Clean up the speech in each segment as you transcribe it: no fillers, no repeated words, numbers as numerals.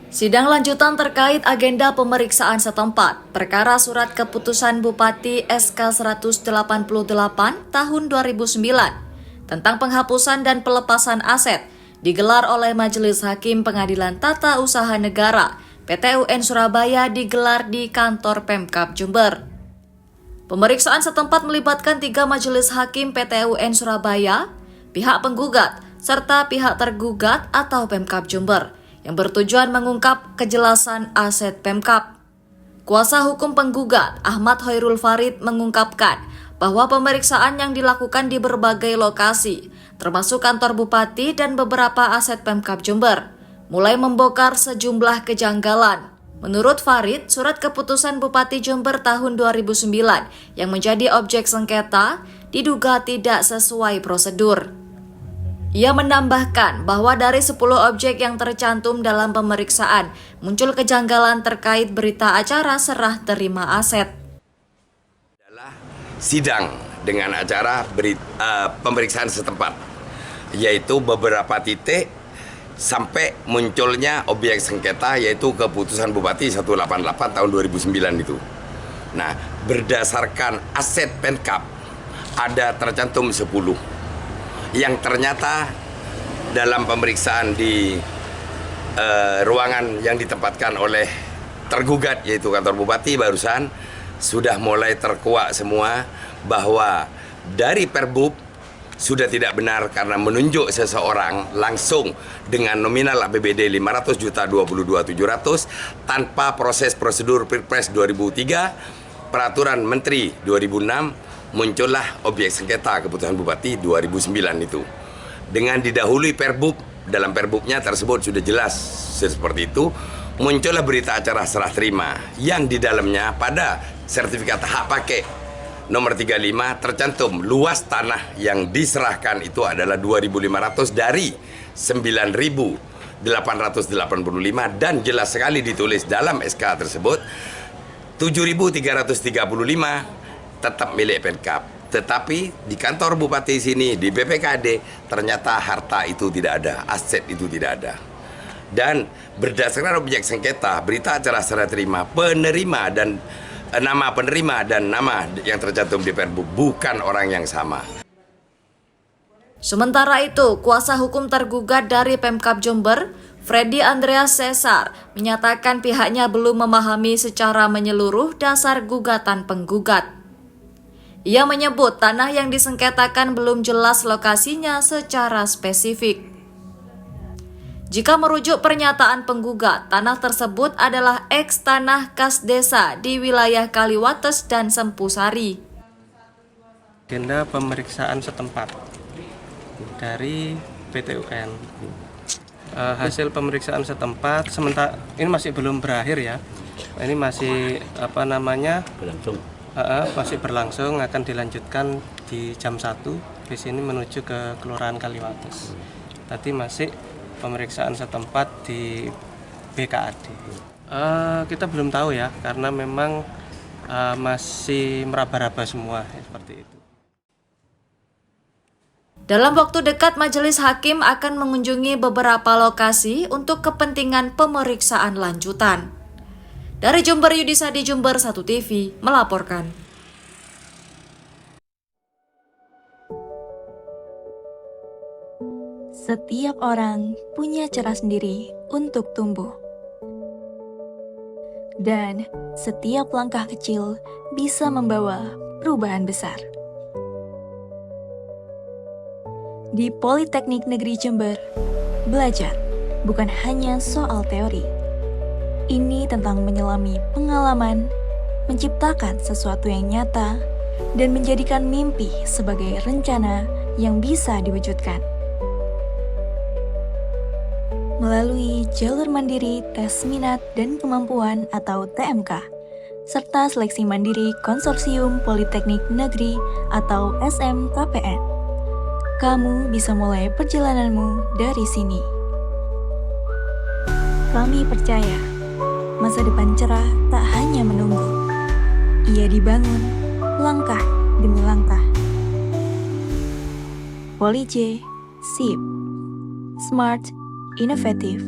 Sidang lanjutan terkait agenda pemeriksaan setempat, perkara surat keputusan Bupati SK 188 tahun 2009 tentang penghapusan dan pelepasan aset digelar oleh Majelis Hakim Pengadilan Tata Usaha Negara PTUN Surabaya digelar di kantor Pemkab Jember. Pemeriksaan setempat melibatkan 3 majelis hakim PTUN Surabaya, pihak penggugat, serta pihak tergugat atau Pemkab Jember yang bertujuan mengungkap kejelasan aset Pemkab. Kuasa hukum penggugat Ahmad Hoirul Farid mengungkapkan bahwa pemeriksaan yang dilakukan di berbagai lokasi, termasuk kantor bupati dan beberapa aset Pemkab Jember, mulai membongkar sejumlah kejanggalan. Menurut Farid, surat keputusan Bupati Jember tahun 2009 yang menjadi objek sengketa diduga tidak sesuai prosedur. Ia menambahkan bahwa dari 10 objek yang tercantum dalam pemeriksaan, muncul kejanggalan terkait berita acara serah terima aset. Adalah sidang dengan acara pemeriksaan setempat, yaitu beberapa titik sampai munculnya objek sengketa, yaitu keputusan Bupati 188 tahun 2009 itu. Nah, berdasarkan aset Pemkab ada tercantum 10 yang ternyata dalam pemeriksaan di ruangan yang ditempatkan oleh tergugat, yaitu kantor Bupati barusan, sudah mulai terkuak semua bahwa dari Perbub sudah tidak benar karena menunjuk seseorang langsung dengan nominal APBD 500 juta 22.700 tanpa proses prosedur Perpres 2003, Peraturan Menteri 2006, muncullah objek sengketa keputusan Bupati 2009 itu. Dengan didahului Perbub, dalam Perbubnya tersebut sudah jelas seperti itu, muncullah berita acara serah terima yang di dalamnya pada sertifikat hak pakai nomor 35 tercantum luas tanah yang diserahkan itu adalah 2.500 dari 9.885 dan jelas sekali ditulis dalam SK tersebut 7.335 tetap milik Pemkab. Tetapi di kantor Bupati sini, di BPKD, ternyata harta itu tidak ada, aset itu tidak ada. Dan berdasarkan objek sengketa, berita acara serah terima, penerima dan nama penerima dan nama yang tercantum di Perbub bukan orang yang sama. Sementara itu, kuasa hukum tergugat dari Pemkab Jember, Freddy Andreas Cesar, menyatakan pihaknya belum memahami secara menyeluruh dasar gugatan penggugat. Ia menyebut tanah yang disengketakan belum jelas lokasinya secara spesifik. Jika merujuk pernyataan penggugat, tanah tersebut adalah eks tanah kas desa di wilayah Kaliwates dan Sempusari. Agenda pemeriksaan setempat dari PTUN. Hasil pemeriksaan setempat sementara ini masih belum berakhir ya. Ini masih masih berlangsung, akan dilanjutkan di jam 1 di sini menuju ke Kelurahan Kaliwates. Tadi masih pemeriksaan setempat di BKAD. Kita belum tahu ya, karena memang masih meraba-raba semua seperti itu. Dalam waktu dekat, Majelis Hakim akan mengunjungi beberapa lokasi untuk kepentingan pemeriksaan lanjutan. Dari Jember, Yudisa di Jember 1 TV melaporkan. Setiap orang punya cara sendiri untuk tumbuh. Dan setiap langkah kecil bisa membawa perubahan besar. Di Politeknik Negeri Jember, belajar bukan hanya soal teori. Ini tentang menyelami pengalaman, menciptakan sesuatu yang nyata, dan menjadikan mimpi sebagai rencana yang bisa diwujudkan. Melalui jalur mandiri tes minat dan kemampuan atau TMK, serta seleksi mandiri Konsorsium Politeknik Negeri atau SMKPN, kamu bisa mulai perjalananmu dari sini. Kami percaya masa depan cerah tak hanya menunggu, ia dibangun langkah demi langkah. Poli-J, SIP, Smart, Inovatif,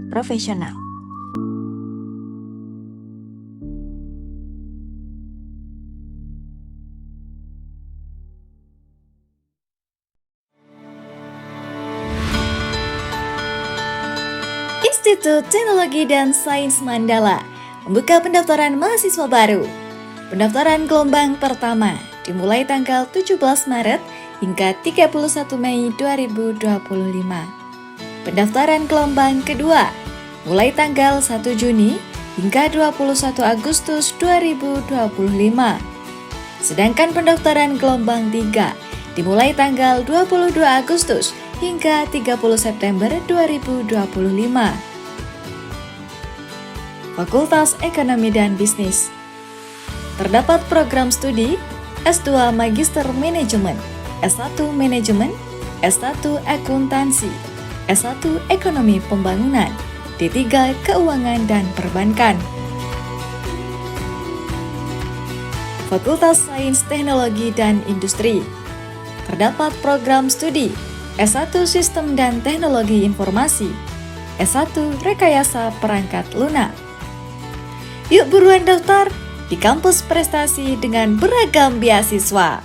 Profesional. Institut Teknologi dan Sains Mandala membuka pendaftaran mahasiswa baru. Pendaftaran gelombang pertama dimulai tanggal 17 Maret hingga 31 Mei 2025. Pendaftaran gelombang kedua mulai tanggal 1 Juni hingga 21 Agustus 2025. Sedangkan pendaftaran gelombang 3 dimulai tanggal 22 Agustus hingga 30 September 2025. Fakultas Ekonomi dan Bisnis. Terdapat program studi S2 Magister Manajemen, S1 Manajemen, S1 Akuntansi, S1 Ekonomi Pembangunan, D3 Keuangan dan Perbankan. Fakultas Sains Teknologi dan Industri. Terdapat program studi S1 Sistem dan Teknologi Informasi, S1 Rekayasa Perangkat Lunak. Yuk buruan daftar di kampus prestasi dengan beragam beasiswa.